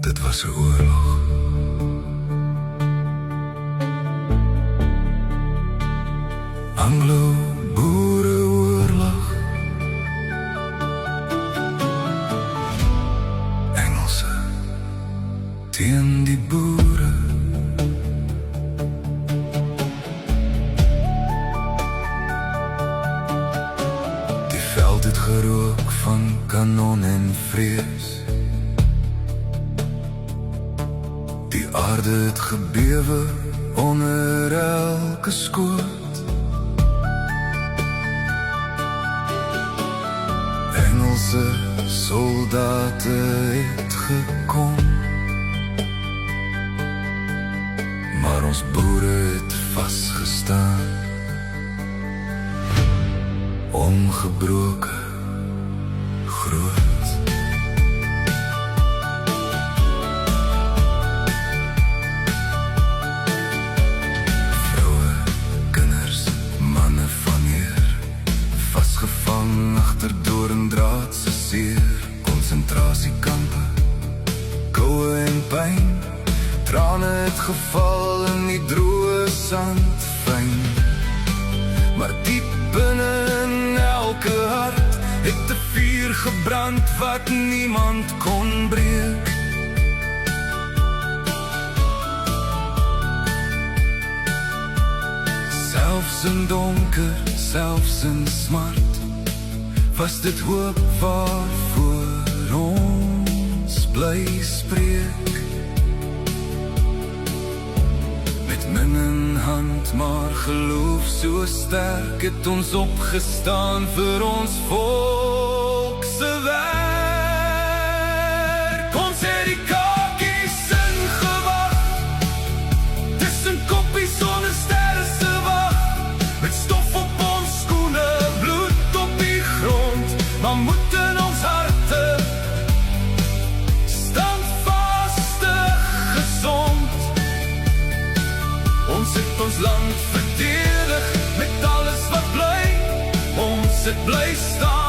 Dit was 'n oorlog. Anglo-Boereoorlog. Engelse teen die boere. Die veld het gerook van kanon en vrees. Die aarde het gebewe onder elke skoot. Engelse soldate het gekom, maar ons boere het vasgestaan, ongebroken, groot. Vroue, kinders, manne van hier, vasgevang agter doorndraad se seer. Konsentrasiekampe, koue en pyn, trane het geval in die droë sandfyn. Maar diep binne in elke hart het 'n vuur gebrand wat niemand kon breek. Selfs in donker, selfs in smart, was dit hoop waarvoor ons bly spreek. Met min in hand, maar geloof so sterk, het ons opgestaan vir ons volk se werk. Ons het die kakies ingewag, tussen koppies sonder sterre se wag, met stof op ons skoene, bloed op die grond, maar moed in ons harte, standvastig, gesond. Ons het ons land verdedig met alles wat bly, ons het bly staan.